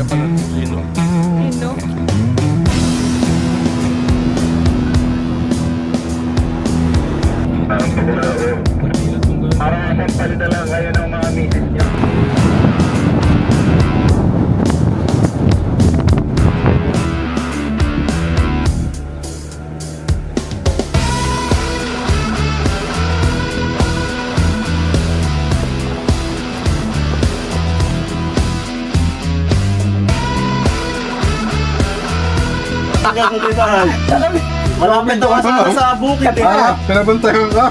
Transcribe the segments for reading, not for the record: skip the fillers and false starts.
Japan at kung sino. Sino? Para magpalita lang kayo ng mga misis niyo. Malapit daw kasi sa bukid eh. Pinabantayan ka.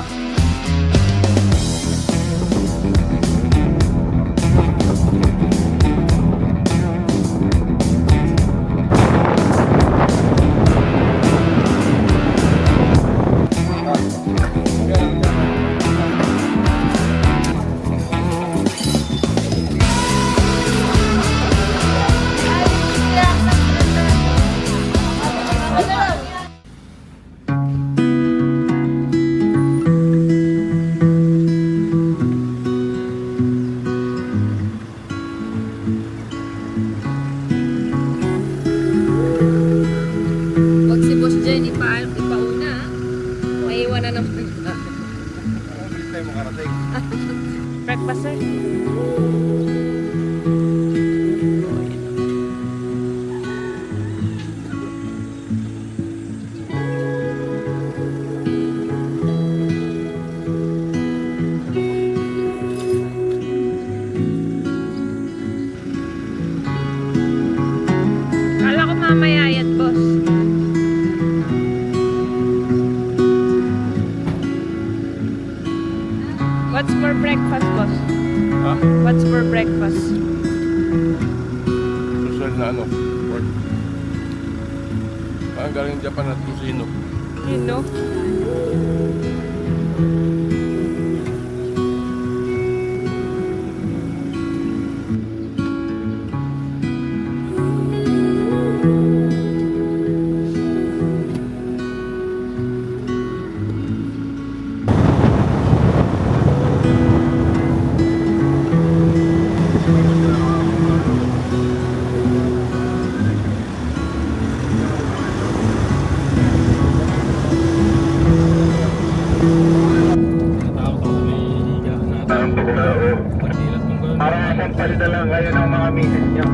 Huwag si Boss Jen ipauna. Maiwan na naman. Hindi tayo makarating. Breakfast, sir. Kala ko mamaya yan, boss. What's for breakfast, boss? Ha? What's for breakfast? Usual na ano? Pork. Parang galing Japan at kung sino. Sino? Para magpalita lang kayo ng mga misis niyo.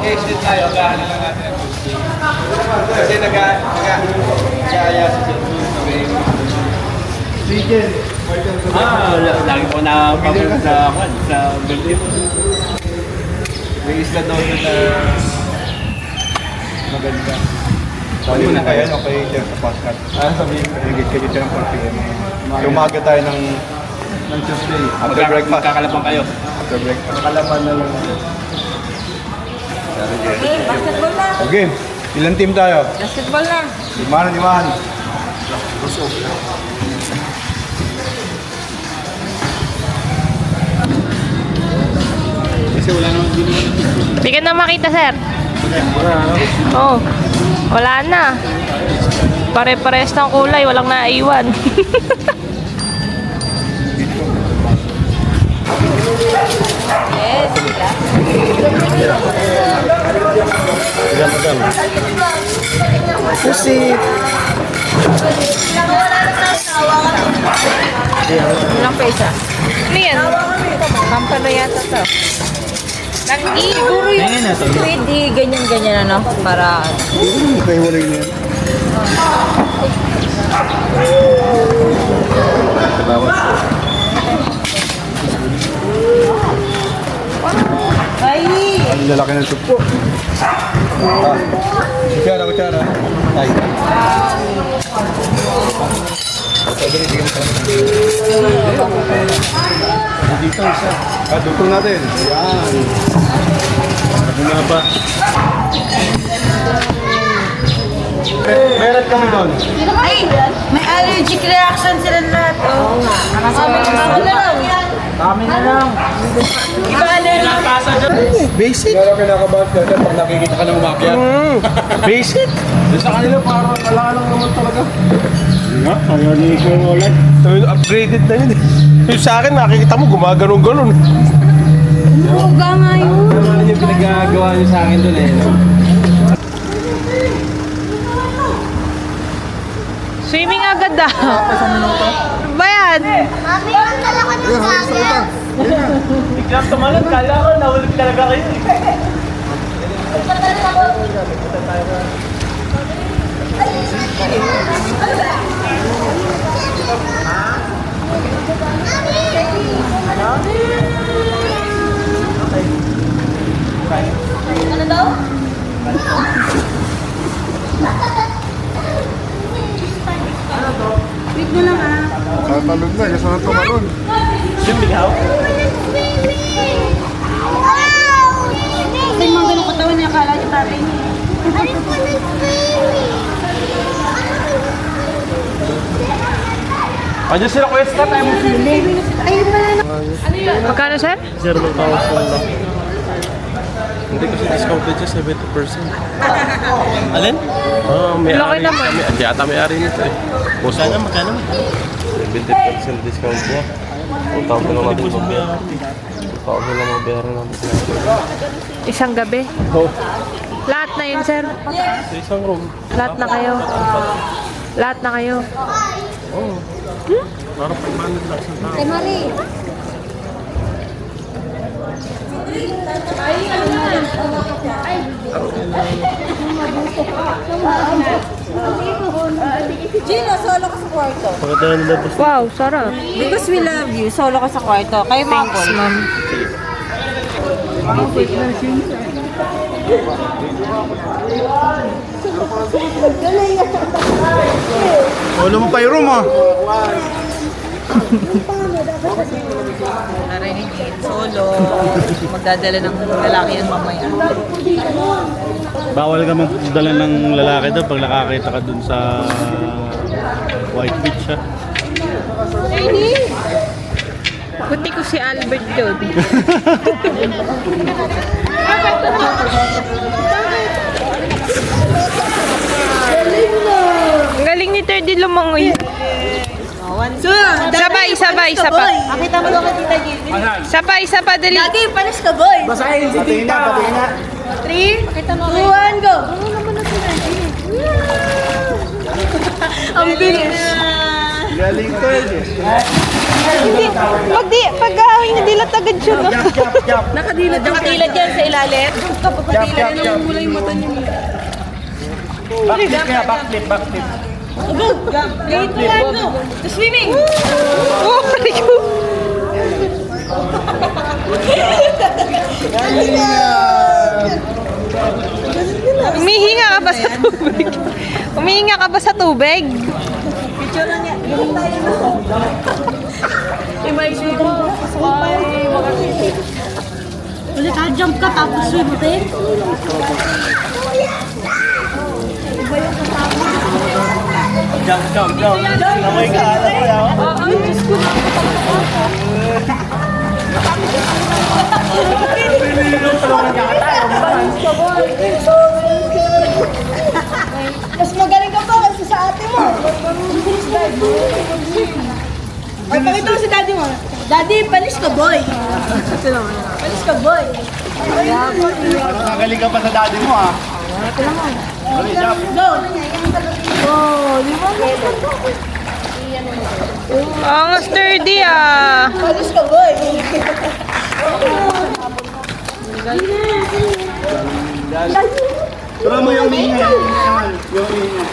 mag-exit tayo, agahan lang natin. Kasi nag-aaya si Jen. Lagi po na papunta sa birthday po. May isla daw na maganda. Sabi mo na kayo, okay, dyan sa podcast. Sabihin ko, nagigit kayo ng konti. Umaga tayo ng Tuesday. After breakfast. Kakalapang kayo. After breakfast. Kalaban na lang. Okay, basketball na. Okay, ilang team tayo? Basketball na. Liman. Kasi wala naman din. Hindi ka na makita, sir. Oo. Wala na. Pare-pares ng kulay, walang naiwan. Pusit. Ilang pesa? Ano yan? Pampano yata to. Siguro yung pwede ganyan-ganyan ano, para Okay, wala yun. ay! Ang lalaki ng supo. Kutsara. Ay. Dito isa. Dutong natin. Yan. Ano nga ba? Meron kami doon. Ay! May allergic reaction sila lahat. Oo nga. Kami na lang. Iba allergic. Basic. Pero kinakabahan ka pag nakikita ka ng umakyat. Basic. Sa kanila parang wala lang naman talaga. Nga, ayaw ni Kuya Roland. Upgraded na yun. Yung sa akin, nakikita mo gumaganon-ganon. Buga nga yun. Ano yung pinagagawa niyo sa akin doon eh. Swimming agad daw. Ba yan? Mami, ang dala ko ng jacket. Biglang tumalon, kala ko nahulog talaga kayo. Ano daw? Wait mo lang ah. Tatalog na, kasi na tumalon. Swimming how? Kasi mga ganun katawan niya, akala niya tatay niya. Ano po ng swimming? Andiyan sila Kuya Scott, tayo mo swimming. Magkano, sir? 0,000 lang. Hindi kasi discounted siya 70%. Alin? May Laki ari naman. kami. Hindi ata may ari nito eh. Puso. Magkano? 70% discount niya. 2,000 lang natin. 2,000 lang mabayaran natin. Isang gabi. Oh, Lahat na yun, sir. sa isang room. Lahat na kayo. Lahat na kayo. Oh. Parang 500 lang sa tao. Kay Marie. Gino, solo ka sa kwarto. Pagkatala nila boss. Wow, sarap. Because we love you, solo ka sa kwarto. Kayo mga Thanks, ma'am. Wala mo pa yung room ah. narinig yun, solo. Magdadala ng lalaki yan mamaya. Bawal ka magdala ng lalaki doon pag nakakita ka doon sa White Beach ha. Buti ko si Albert doon. Ang galing ni Terdy lumangoy. Sabay, sabay, sabay. Pakita mo daw kay Tita Gilby. Sabay, sabay, dali. Lagi, panis ka, boy. Basahin si Tita. 3, 2, 1, go. Ang bilis. Galing ko eh. Hindi, pag hindi latag agad siya. No? Nakadilat yan sa ilalim. Nakadilat yan ang mula yung mata niya. Backflip kaya, backflip, backflip. Dito yan, no? The swimming! Oh, Umihinga ka ba sa tubig? Umihinga ka ba sa tubig? Picture lang yan. Ganun tayo na. Imagine mo. Ay, makasipit. Ulit ka, jump ka tapos swim din. Jump. Namoy ka, alam mo yan. Ay, Diyos ko na. Mas magaling ka pa kasi sa ate mo. Ay, pakita mo si daddy mo. Daddy, panis ka, boy. Panis ka, boy. Nakagaling ka pa sa daddy mo ah. Go. Oh, di ba? Ang sturdy ah. Panis ka, boy. Tuloy mo yung hinga. Yung hinga.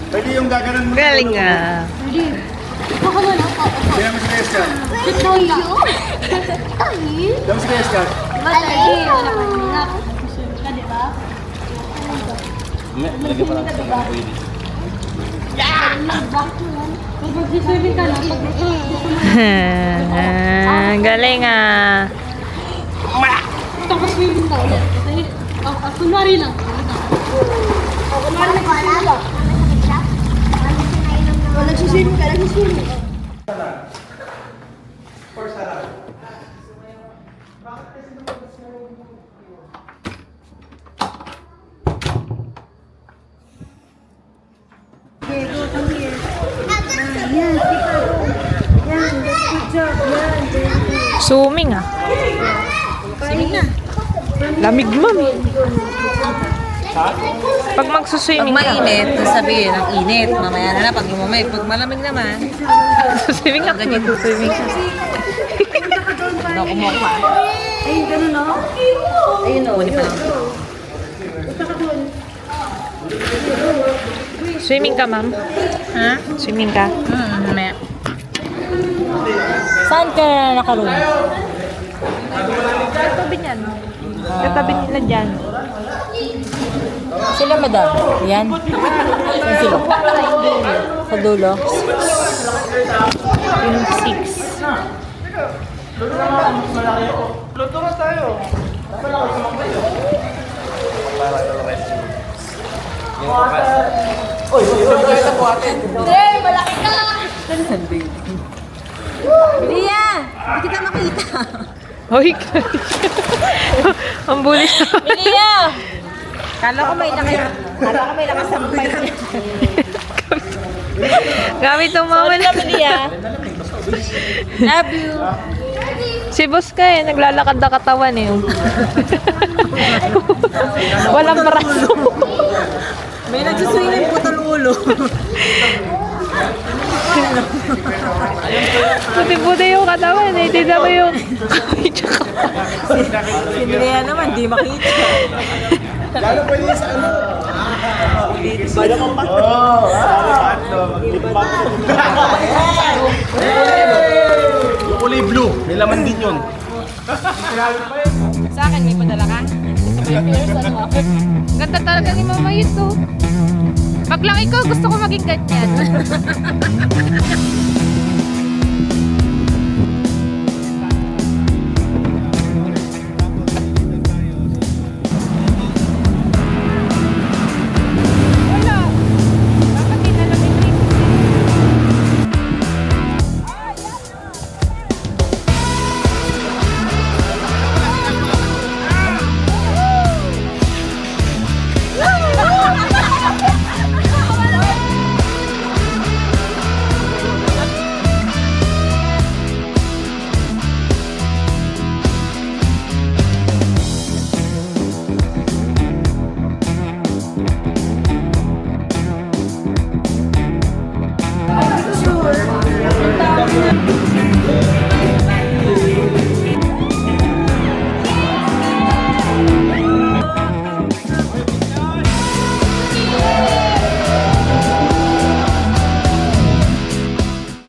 Pwede yung gaganan mo. Galing ah. Kaya mo si Escal. Ay. Dami si Escal. Malay. Wala ka nila. Ka, di ba? Lagyan pa lang sa mga pwede. Mag-swimming ka lang. Galing ah. Tapos swimming ka ulit. Kunwari lang. Kunwari nagsisimula. Nagsisimula ka, nagsisimula. Swimming ah. Swimming na. Lamig ma'am. Pag Pag magsuswimming ka. mainit, sasabihin ang init. Mamaya na pag lumamay. Pag malamig naman, Swimming ka. ganyan swimming ka. Ano kumuha? Ayun, gano'n no? Ayun o, hindi pa lang. Swimming ka ma'am. Ha? Swimming ka. Mamaya. Saan ka nakaroon? Katabi niyan. Katabi nila dyan. Sila madam. Yan. Saan sila? Sa dulo. Yung 6. Lia! Hindi kita makita. Hoy, ang bulis. Lia! Kala ko may nakasampay. Gamit ng mama na. Lia. Love you. Si boss ka eh, naglalakad na katawan eh. Walang braso. May nagsuswimming putol ulo. Puti-puti yung katawan eh. Tignan mo yung kamay tsaka. Si Lia naman, di makita. Lalo pwede sa ano? Yung kulay blue, may laman din yun. Sa akin, may padala ka? Ganda talaga ni Mama Yito. Paglaki ko, gusto ko maging ganyan.